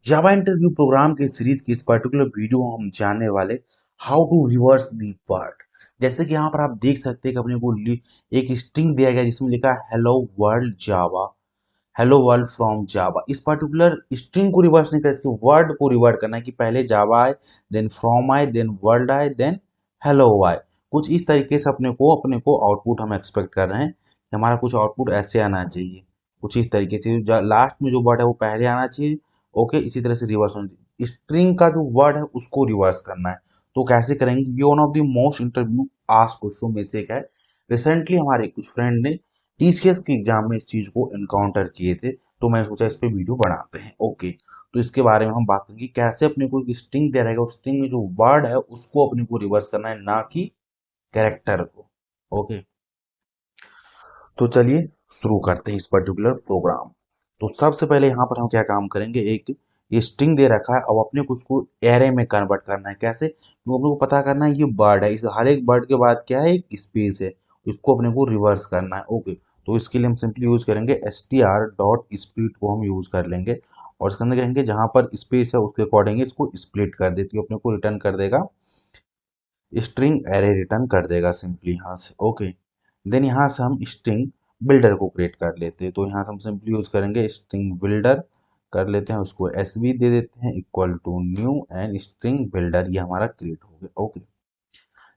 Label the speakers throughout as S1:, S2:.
S1: जावा interview program के series की इस पर्टिकुलर वीडियो में हम जानने वाले how to reverse the word. जैसे कि यहाँ पर आप देख सकते हैं कि अपने को एक स्ट्रिंग दिया गया जिसमें लिखा है hello world Java, hello world from Java. इस पर्टिकुलर स्ट्रिंग को रिवर्स नहीं करना, इसके वर्ड को रिवर्ट करना है कि पहले जावा आए, देन फ्रॉम आए, देन वर्ल्ड आए, देन हेलो आए। कुछ इस तरीके से अपने को आउटपुट हम एक्सपेक्ट कर रहे हैं कि हमारा कुछ आउटपुट ऐसे आना चाहिए। कुछ इस तरीके से लास्ट में जो वर्ड है वो पहले आना चाहिए। ओके, इसी तरह से रिवर्स होना चाहिए। स्ट्रिंग का जो वर्ड है उसको रिवर्स करना है। तो कैसे करेंगे, ये one of the most interview asked question में से एक है। रिसेंटली हमारे कुछ फ्रेंड ने टीसीएस के एग्जाम में इस चीज को एनकाउंटर किए थे, तो मैं सोचा इस पे वीडियो बनाते हैं। ओके, तो इसके बारे में हम बात करेंगे कैसे अपने को एक स्ट्रिंग दे रहेगा, उस स्ट्रिंग में जो वर्ड है उसको अपने को रिवर्स करना है, ना कि कैरेक्टर को। ओके, तो चलिए शुरू करते हैं इस पर्टिकुलर प्रोग्राम। तो सबसे पहले यहाँ पर हम क्या काम करेंगे, एक ये स्ट्रिंग दे रखा है, अब अपने को उसको एरे में कन्वर्ट करना है। कैसे, तो अपने को पता करना है ये वर्ड है, इस हर एक वर्ड के बाद क्या है, एक स्पेस है, इसको अपने को रिवर्स करना है। ओके, तो इसके लिए हम सिंपली यूज करेंगे str.split को हम यूज कर लेंगे, और इसके अंदर कहेंगे जहां पर स्पेस है उसके अकॉर्डिंग इसको स्प्लिट कर देती है, अपने को रिटर्न कर देगा, स्ट्रिंग एरे रिटर्न कर देगा सिंपली यहाँ से। ओके, देन यहाँ से हम स्ट्रिंग बिल्डर को क्रिएट कर लेते हैं। तो यहाँ से हम सिंपली यूज करेंगे स्ट्रिंग बिल्डर, कर लेते हैं उसको एसवी दे देते हैं equal to new and string builder, ये हमारा क्रिएट हो गया। ओके,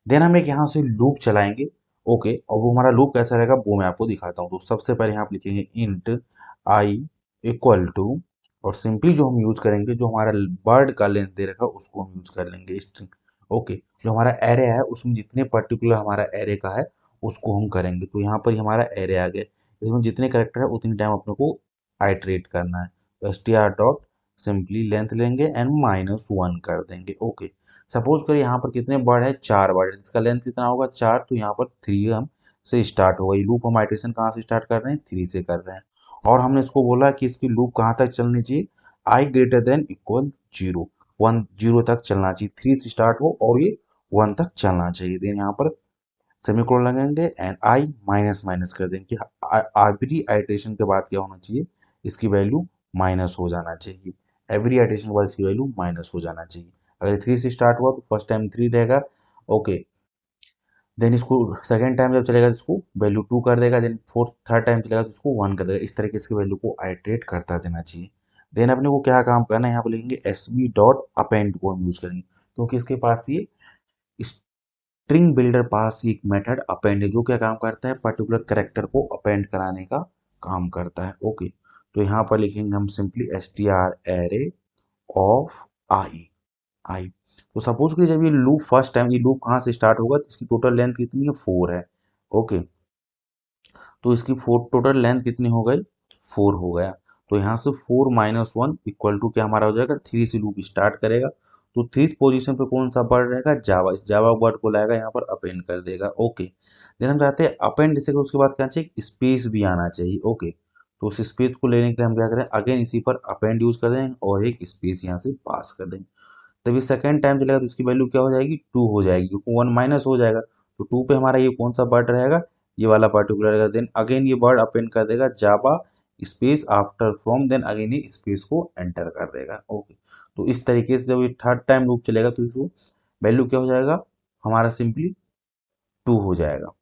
S1: देन हम एक यहाँ से लूप चलाएंगे। ओके, और वो हमारा लूप कैसा रहेगा वो मैं आपको दिखाता हूँ। तो सबसे पहले यहाँ पे लिखेंगे इंट आई इक्वल टू, और सिंपली जो हम यूज करेंगे, जो हमारा वर्ड का लेंथ दे रखा है उसको हम यूज कर लेंगे स्ट्रिंग। ओके, जो हमारा एरे है उसमें जितने पर्टिकुलर हमारा एरे का है उसको हम करेंगे। तो यहाँ पर हमारा एरे आ गया, इसमें जितने करेक्टर है उतनी टाइम अपने को आइटरेट करना है। तो S T R dot simply length लेंगे एंड -1 कर देंगे। ओके, सपोज करिए यहाँ पर कितने वर्ड है, 4 वर्ड है, इसका लेंथ कितना होगा 4, तो यहाँ पर 3 हम से स्टार्ट होगा। ये लूप हम आइटरेशन कहाँ से स्टार्ट कर रहे हैं, 3 से कर रहे हैं। और हमने इसको बोला कि इसकी लूप कहाँ तक चलनी चाहिए, आई ग्रेटर देन इक्वल 0, 1 0 तक चलना चाहिए। 3 से स्टार्ट हो और ये 1 तक चलना चाहिए। देन यहाँ पर सेमीकोलन लगाएंगे एंड आई माइनस माइनस कर देंगे। एवरी आइटरेशन के बाद क्या होना चाहिए, इसकी वैल्यू माइनस हो जाना चाहिए। एवरी आइटरेशन के बाद इसकी वैल्यू माइनस हो जाना चाहिए। अगर 3 से स्टार्ट हुआ तो फर्स्ट टाइम 3 रहेगा। ओके, देन इसको सेकेंड टाइम जब चलेगा तो इसको वैल्यू 2 कर देगा, देन फोर्थ थर्ड टाइम चलेगा तो इसको 1 कर देगा। इस तरीके से वैल्यू को आइटरेट करता देना चाहिए। देन अपने को क्या काम करना है, यहाँ पे लिखेंगे एस बी डॉट अपेंड को हम यूज करेंगे, क्योंकि इसके पास ये स्ट्रिंग बिल्डर पास एक मेथड अपेंड है जो क्या काम करता है, पर्टिकुलर कैरेक्टर को अपेंड कराने का काम करता है। ओके, तो यहाँ पर लिखेंगे हम simply S T R array of I I. तो सपोज करिए जब ये लूप फर्स्ट टाइम, ये लूप कहाँ से स्टार्ट होगा, तो इसकी टोटल लेंथ कितनी है, 4 है। ओके, तो इसकी 4 टोटल लेंथ कितनी हो गई, 4 हो गया। तो यहाँ से 4 -1 इक्वल टू क्या हमारा हो जाएगा, 3 से लूप स्टार्ट करेगा। तो 3th पोजीशन पे कौन सा वर्ड रहेगा, जावा। इस जावा वर्ड को लाएगा यहाँ पर अपेंड कर देगा। ओके, देन हम चाहते हैं अपेंड जैसे उसके बाद क्या चाहिए, स्पेस भी आना चाहिए। ओके, तो उस स्पेस को लेने के लिए हम क्या करें, अगेन इसी पर अपेंड यूज कर देंगे और एक स्पेस यहाँ से पास कर देंगे। तभी सेकेंड टाइम चलेगा तो इसकी वैल्यू क्या हो जाएगी, 2 हो जाएगी, क्योंकि 1 माइनस हो जाएगा। तो 2 पे हमारा ये कौन सा वर्ड रहेगा, ये वाला पर्टिकुलर रहेगा। देन अगेन ये वर्ड अपेंड कर देगा Java space after from, then again ये स्पेस को एंटर कर देगा। ओके, तो इस तरीके से जब ये थर्ड टाइम लूप चलेगा तो इसको वैल्यू क्या हो जाएगा, हमारा सिंपली 2 हो जाएगा,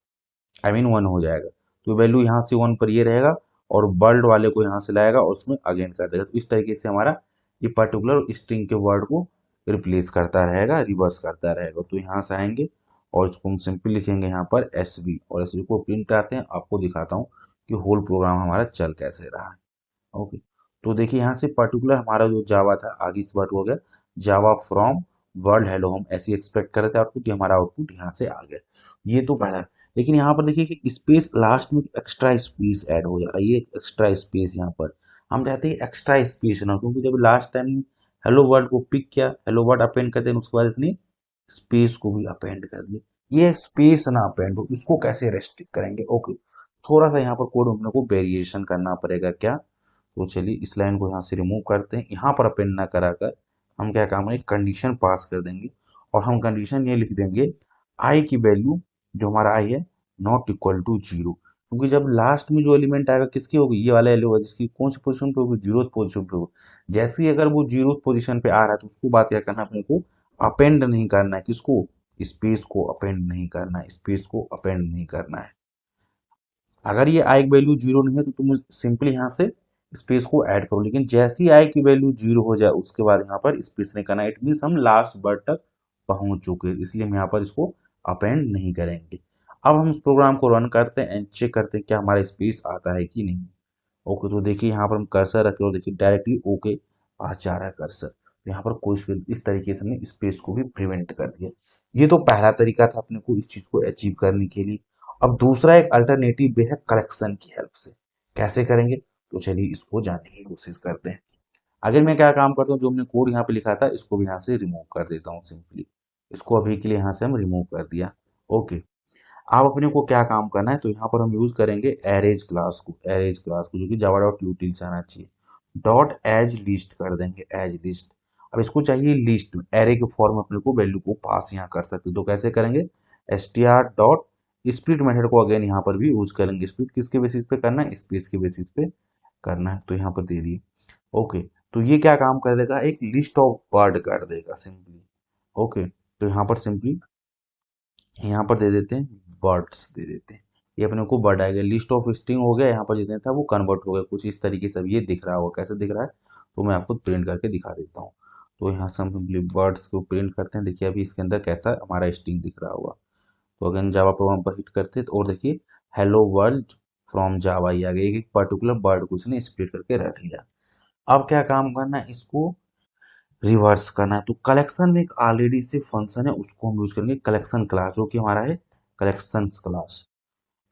S1: आई मीन 1 हो जाएगा। तो वैल्यू यहाँ से 1 पर ये रहेगा और वर्ल्ड वाले को यहाँ से लाएगा और उसमें अगेन कर देगा। तो इस तरीके से हमारा ये पर्टिकुलर स्ट्रिंग के वर्ड को रिप्लेस करता रहेगा, रिवर्स करता रहेगा। तो यहाँ से आएंगे और इसको हम सिंपल लिखेंगे यहाँ पर एस वी, और एस वी को प्रिंट कराते हैं, आपको दिखाता हूँ कि होल प्रोग्राम हमारा चल कैसे रहा है। ओके, तो देखिए यहाँ से पर्टिकुलर हमारा जो जावा था आगे इस वर्ड हो गया जावा फ्रॉम वर्ल्ड हेलो, हम ऐसे एक्सपेक्ट कर रहे थे आउटपुट, हमारा आउटपुट यहाँ से आ गया। ये तो पहला, लेकिन यहाँ पर देखिए कि स्पेस लास्ट में एक्स्ट्रा स्पेस ऐड हो जा रहा है, ये एक्स्ट्रा स्पेस यहाँ पर हम चाहते हैं एक्स्ट्रा स्पेस ना, क्योंकि जब लास्ट टाइम हेलो वर्ड को पिक किया, हेलो वर्ड अपेंड करते हैं, उसके बाद इसने स्पेस को भी अपेंड कर दिया। ये स्पेस ना अपेंड हो, इसको कैसे रेस्ट्रिक्ट करेंगे। ओके, थोड़ा सा यहाँ पर कोड हम लोग को वेरिएशन करना पड़ेगा। क्या, तो चलिए इस लाइन को यहाँ से रिमूव करते हैं, यहाँ पर अपेंड ना कराकर हम क्या काम है, कंडीशन पास कर देंगे, और हम कंडीशन ये लिख देंगे आई की वैल्यू जो हमारा आई है नॉट इक्वल टू 0। क्योंकि जब लास्ट में जो एलिमेंट आएगा किसकी होगी, ये वाला एलिमेंट होगा, जिसकी कौन सी पोजीशन पे होगी, जीरो पोजीशन पे होगी। जैसे ही अगर वो जीरो पोजीशन पे आ रहा है तो उसको बात क्या करना है अपने को, अपेंड नहीं करना है, किसको, स्पेस को अपेंड नहीं करना है, स्पेस को अपेंड नहीं करना है। अगर ये आई की वैल्यू जीरो नहीं है तो तुम सिंपली यहाँ से स्पेस को ऐड करो, लेकिन जैसी आई की वैल्यू जीरो हो जाए उसके बाद यहाँ पर स्पेस नहीं करना, इट मीन हम लास्ट वर्ड तक पहुंच चुके हैं, इसलिए हम यहाँ पर इसको अपेंड नहीं करेंगे। अब हम इस प्रोग्राम को रन करते हैं एंड चेक करते हैं क्या हमारा स्पेस आता है कि नहीं। ओके, तो देखिए यहाँ पर हम कर्सर रखे और देखिए डायरेक्टली ओके आ जा रहा है कर्सर, तो यहाँ पर कोई इस तरीके से हमने स्पेस को भी प्रिवेंट कर दिया। ये तो पहला तरीका था अपने को इस चीज को अचीव करने के लिए। अब दूसरा एक अल्टरनेटिव वे है कलेक्शन की हेल्प से, कैसे करेंगे, तो चलिए इसको जानने की कोशिश करते हैं। अगर मैं क्या काम करता हूँ, जो हमने कोड यहाँ पे लिखा था इसको भी यहाँ से रिमूव कर देता हूँ सिंपली, इसको अभी के लिए यहाँ से हम रिमूव कर दिया। ओके, अब अपने को क्या काम करना है, तो यहाँ पर हम यूज करेंगे एरेज क्लास को, एरेज क्लास को जो कि जावा डॉट यूटिल से आना चाहिए। डॉट एज लिस्ट कर देंगे, एज लिस्ट। अब इसको चाहिए लिस्ट, एरे के फॉर्म में अपने को वैल्यू को पास यहाँ कर सकते, तो कैसे करेंगे, str डॉट स्प्लिट मेथड को अगेन यहाँ पर भी यूज करेंगे। स्प्लिट किसके बेसिस पे करना है, स्पेस के बेसिस पे करना है, तो यहाँ पर दे दिए। ओके, तो ये क्या काम कर देगा, एक लिस्ट ऑफ वर्ड कर देगा सिंपली। ओके, तो यहाँ पर सिंपली यहाँ पर दे देते हैं वर्ड्स दे देते हैं, ये अपने को वर्ड आएगा। लिस्ट ऑफ स्ट्रिंग हो गया, यहाँ पर जितने था वो कन्वर्ट हो गया कुछ इस तरीके से। अब ये दिख रहा होगा, कैसे दिख रहा है, तो मैं आपको प्रिंट करके दिखा देता हूँ। तो यहाँ से हम सिंपली वर्ड्स को प्रिंट करते हैं, देखिए अभी इसके अंदर कैसा हमारा स्ट्रिंग दिख रहा होगा। तो अगेन जावा प्रोग्राम पर हिट करते हैं और देखिए हेलो वर्ल्ड फ्रॉम जावा ही आ गया, एक पर्टिकुलर वर्ड को इसने स्प्लिट करके रख लिया। अब क्या काम करना है, इसको रिवर्स करना है। तो कलेक्शन में एक ऑलरेडी से फंक्शन है, उसको हम यूज करेंगे कलेक्शन क्लास, जो कि हमारा है कलेक्शन क्लास,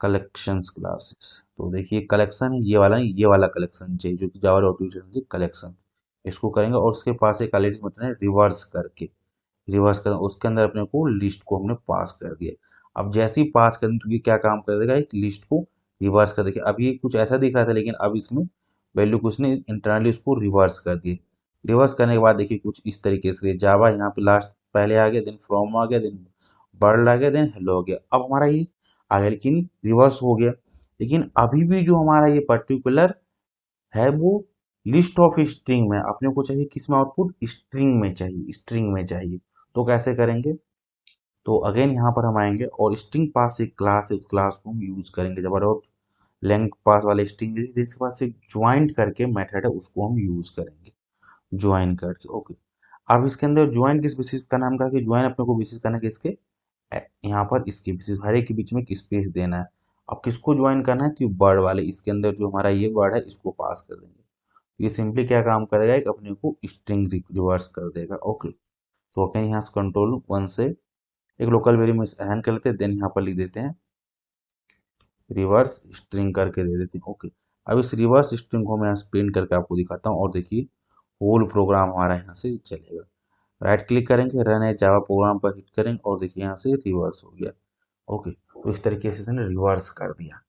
S1: कलेक्शंस क्लासेस। तो देखिए कलेक्शन है ये वाला नहीं, ये वाला कलेक्शन चाहिए जो कि जावा डॉट यूज कलेक्शन, इसको करेंगे और उसके पास एक ऑलरेडी बटन है रिवर्स करके, रिवर्स कर उसके अंदर अपने को लिस्ट को हमने पास कर दिया। अब जैसे ही पास करें तो ये क्या काम कर देगा, एक लिस्ट को रिवर्स कर देगा। अब ये कुछ ऐसा दिख रहा था लेकिन अब इसमें वैल्यू कुछ नहीं, इंटरनली उसको रिवर्स कर दिए। रिवर्स करने के बाद देखिए कुछ इस तरीके से जावा यहाँ पे लास्ट पहले आ गया, देन फ्रॉम आ गया, देन वर्ल्ड आ गया, देन हेलो हो गया। अब हमारा ये आ गया लेकिन रिवर्स हो गया, लेकिन अभी भी जो हमारा ये पर्टिकुलर है वो लिस्ट ऑफ स्ट्रिंग में अपने को चाहिए, किस में आउटपुट, स्ट्रिंग में चाहिए, स्ट्रिंग में चाहिए। तो कैसे करेंगे, तो अगेन यहाँ पर हम आएंगे और स्ट्रिंग पास एक क्लास है, उस क्लास को हम यूज करेंगे। जब लेंथ पास वाले स्ट्रिंग जिसके पास एक ज्वाइंट करके मेथड है उसको हम यूज करेंगे, ज्वाइन करके। ओके, अब इसके अंदर ज्वाइन किस बेसिस का नाम कहा कि ज्वाइन अपने को बेसिस करना है किसके, यहाँ पर इसके बेसिस हर एक के बीच में एक स्पेस देना है। अब किसको ज्वाइन करना है, तो वर्ड वाले, इसके अंदर जो हमारा ये वर्ड है इसको पास कर देंगे। ये सिंपली क्या काम करेगा, एक अपने को स्ट्रिंग रिवर्स कर देगा। ओके, तो अगेन यहाँ से कंट्रोल वन से एक लोकल वेरिएबल में एन कर लेते हैं, देन यहाँ पर लिख देते हैं रिवर्स स्ट्रिंग करके दे देते हैं। ओके, अब इस रिवर्स स्ट्रिंग को मैं यहाँ से प्रिंट करके आपको दिखाता हूँ और देखिए होल प्रोग्राम हमारा यहाँ से चलेगा। राइट क्लिक करेंगे, रन एज जावा प्रोग्राम पर हिट करेंगे और देखिए यहाँ से रिवर्स हो गया। ओके, तो इस तरीके से इसने रिवर्स कर दिया।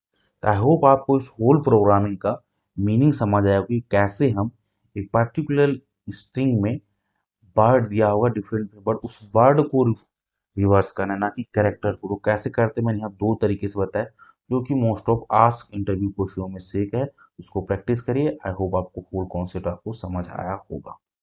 S1: तो आई होप आपको इस होल प्रोग्रामिंग का मीनिंग समझ आया कि कैसे हम एक पर्टिकुलर स्ट्रिंग में वर्ड दिया होगा डिफरेंट, बट उस वर्ड को रिवर्स करना है ना कि कैरेक्टर को। तो कैसे करते हैं मैंने यहाँ दो तरीके से बताया, जो कि मोस्ट ऑफ आस्क इंटरव्यू क्वेश्चनों में से एक है। उसको प्रैक्टिस करिए। आई होप आपको होल कॉन्सेप्ट आपको समझ आया होगा।